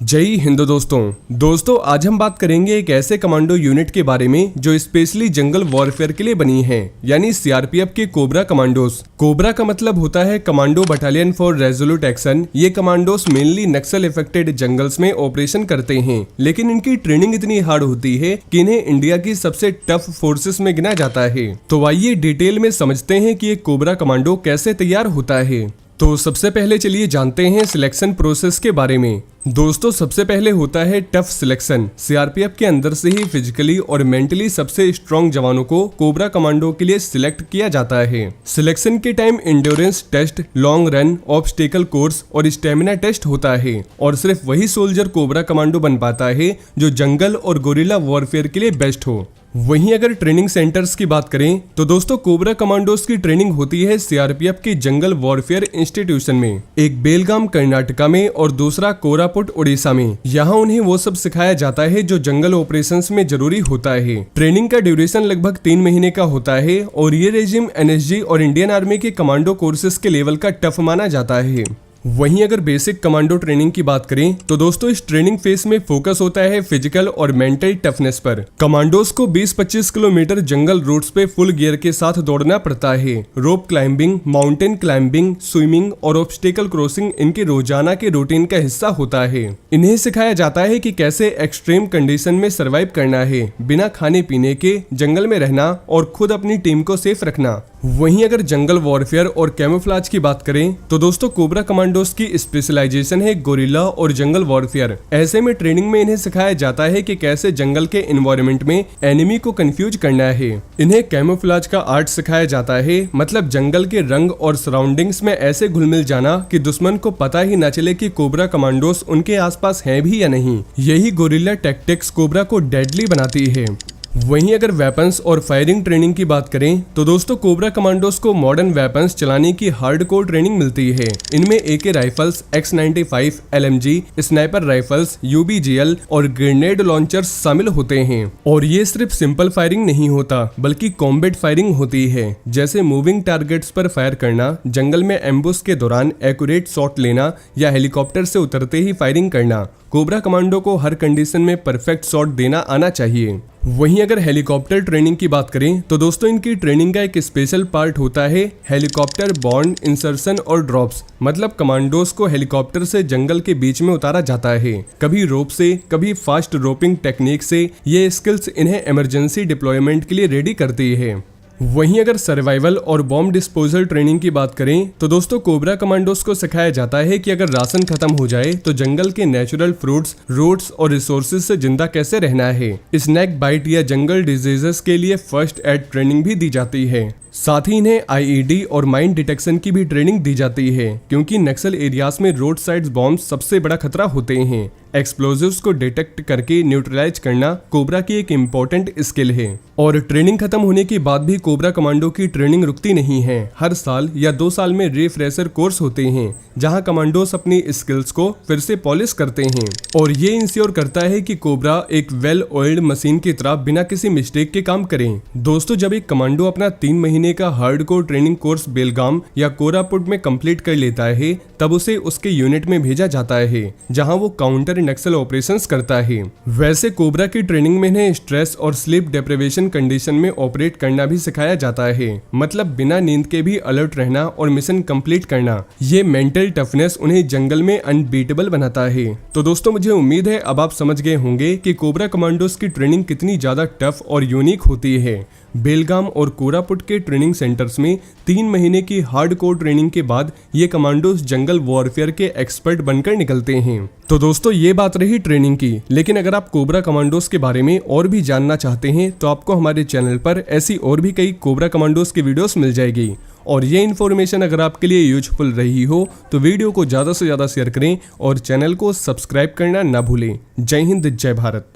जय हिंद दोस्तों आज हम बात करेंगे एक ऐसे कमांडो यूनिट के बारे में जो स्पेशली जंगल वॉरफेयर के लिए बनी है, यानी सीआरपीएफ के कोबरा कमांडोस। कोबरा का मतलब होता है commando battalion for resolute action. ये कमांडोस मेनली नक्सल इफेक्टेड जंगल्स में ऑपरेशन करते हैं, लेकिन इनकी ट्रेनिंग इतनी हार्ड होती है कि इन्हें इंडिया की सबसे टफ फोर्सेस में गिना जाता है। तो आइए डिटेल में समझते हैं कि एक कोबरा कमांडो कैसे तैयार होता है। तो सबसे पहले चलिए जानते हैं सिलेक्शन प्रोसेस के बारे में। दोस्तों सबसे पहले होता है टफ सिलेक्शन। सीआरपीएफ के अंदर से ही फिजिकली और मेंटली सबसे स्ट्रॉन्ग जवानों को कोबरा कमांडो के लिए सिलेक्ट किया जाता है। सिलेक्शन के time endurance test, long run, obstacle course और स्टेमिना टेस्ट होता है, और सिर्फ वही सोल्जर कोबरा कमांडो बन पाता है जो जंगल और गोरिल्ला वॉरफेयर के लिए बेस्ट हो। वहीं अगर ट्रेनिंग सेंटर्स की बात करें तो दोस्तों कोबरा कमांडोज की ट्रेनिंग होती है सीआरपीएफ के जंगल वॉरफेयर इंस्टीट्यूशन में, एक बेलगाम कर्नाटका में और दूसरा कोरापुट उड़ीसा में। यहाँ उन्हें वो सब सिखाया जाता है जो जंगल ऑपरेशंस में जरूरी होता है। ट्रेनिंग का ड्यूरेशन लगभग 3 महीने का होता है, और ये रेजिम एनएसजी और इंडियन आर्मी के कमांडो कोर्सेज के लेवल का टफ माना जाता है। वहीं अगर बेसिक कमांडो ट्रेनिंग की बात करें तो दोस्तों इस ट्रेनिंग फेज में फोकस होता है फिजिकल और मेंटल टफनेस पर। कमांडोज को 20-25 किलोमीटर जंगल रूट्स पे फुल गियर के साथ दौड़ना पड़ता है। Rope climbing, mountain climbing, swimming और ऑब्स्टेकल क्रॉसिंग इनके रोजाना के रूटीन का हिस्सा होता है। इन्हें सिखाया जाता है कि कैसे एक्सट्रीम कंडीशन में सर्वाइव करना है, बिना खाने पीने के जंगल में रहना और खुद अपनी टीम को सेफ रखना। वहीं अगर जंगल वॉरफेयर और कैमोफ्लेज की बात करें तो दोस्तों कोबरा कमांडोज की स्पेशलाइजेशन है गोरिल्ला और जंगल वॉरफेयर। ऐसे में ट्रेनिंग में इन्हें सिखाया जाता है कि कैसे जंगल के एनवायरनमेंट में एनिमी को कंफ्यूज करना है। इन्हें कैमोफ्लेज का आर्ट सिखाया जाता है, मतलब जंगल के रंग और सराउंडिंग्स में ऐसे घुल मिल जाना कि दुश्मन को पता ही न चले कि कोबरा कमांडोज उनके आसपास हैं भी या नहीं। यही गोरिल्ला टैक्टिक्स कोबरा को डेडली बनाती है। वहीं अगर वेपन्स और फायरिंग ट्रेनिंग की बात करें तो दोस्तों कोबरा कमांडोज को मॉडर्न वेपन्स चलाने की हार्डकोर ट्रेनिंग मिलती है। इनमें AK rifles, X95, LMG, sniper rifles, UBGL और ग्रेनेड लॉन्चर्स शामिल होते हैं। और ये सिर्फ सिंपल फायरिंग नहीं होता बल्कि कॉम्बैट फायरिंग होती है, जैसे मूविंग टारगेट्स पर फायर करना, जंगल में एम्बुश के दौरान एक्यूरेट शॉट लेना या हेलीकॉप्टर से उतरते ही फायरिंग करना। कोबरा कमांडो को हर कंडीशन में परफेक्ट शॉट देना आना चाहिए। वहीं अगर हेलीकॉप्टर ट्रेनिंग की बात करें तो दोस्तों इनकी ट्रेनिंग का एक स्पेशल पार्ट होता है हेलीकॉप्टर बॉर्न इंसर्शन और ड्रॉप्स। मतलब कमांडोज को हेलीकॉप्टर से जंगल के बीच में उतारा जाता है, कभी रोप से, कभी फास्ट रोपिंग टेक्निक से। ये स्किल्स इन्हें इमरजेंसी डिप्लॉयमेंट के लिए रेडी करती है। वहीं अगर सर्वाइवल और बॉम्ब डिस्पोजल ट्रेनिंग की बात करें तो दोस्तों कोबरा कमांडोज को सिखाया जाता है कि अगर राशन खत्म हो जाए तो जंगल के नेचुरल फ्रूट्स, रूट्स और रिसोर्सेज से जिंदा कैसे रहना है। स्नैक बाइट या जंगल डिजीजेस के लिए फर्स्ट एड ट्रेनिंग भी दी जाती है। साथ ही इन्हें IED और माइन डिटेक्शन की भी ट्रेनिंग दी जाती है, क्योंकि नक्सल एरियाज में रोड साइड बॉम्ब सबसे बड़ा खतरा होते हैं। एक्सप्लोजिव्स को डिटेक्ट करके न्यूट्रलाइज करना कोबरा की एक इम्पोर्टेंट स्किल है। और ट्रेनिंग खत्म होने के बाद भी कोबरा कमांडो की ट्रेनिंग रुकती नहीं है। हर साल या 2 साल में रिफ्रेशर कोर्स होते हैं, जहां कमांडोस अपनी स्किल्स को फिर से पॉलिश करते हैं। और ये इंश्योर करता है कि कोबरा एक वेल ऑयल्ड मशीन की तरह बिना किसी मिस्टेक के काम करें। दोस्तों जब एक कमांडो अपना 3 महीने का हार्डकोर ट्रेनिंग कोर्स बेलगाम या कोरापुट में कंप्लीट कर लेता है, तब उसे उसके यूनिट में भेजा जाता है, जहां वो काउंटर नक्सल ऑपरेशंस करता है। वैसे कोबरा की ट्रेनिंग में इन्हें स्ट्रेस और स्लीप डिप्रिवेशन कंडीशन में ऑपरेट करना भी सिखाया जाता है, मतलब बिना नींद के भी अलर्ट रहना और मिशन कंप्लीट करना। ये मेंटल टफनेस उन्हें जंगल में अनबीटेबल बनाता है। तो दोस्तों मुझे उम्मीद है अब आप समझ गए होंगे कि कोबरा कमांडोज की ट्रेनिंग कितनी ज्यादा टफ और यूनिक होती है। बेलगाम और कोरापुट के ट्रेनिंग सेंटर्स में 3 महीने की हार्डकोर ट्रेनिंग के बाद ये कमांडोज जंगल वॉरफेयर के एक्सपर्ट बनकर निकलते हैं। तो दोस्तों ये बात रही ट्रेनिंग की, लेकिन अगर आप कोबरा कमांडोज के बारे में और भी जानना चाहते हैं तो आपको हमारे चैनल पर ऐसी और भी कई कोबरा कमांडोज की वीडियोस मिल जाएगी। और ये इन्फॉर्मेशन अगर आपके लिए यूजफुल रही हो तो वीडियो को ज़्यादा से ज़्यादा शेयर करें और चैनल को सब्सक्राइब करना ना भूलें। जय हिंद, जय भारत।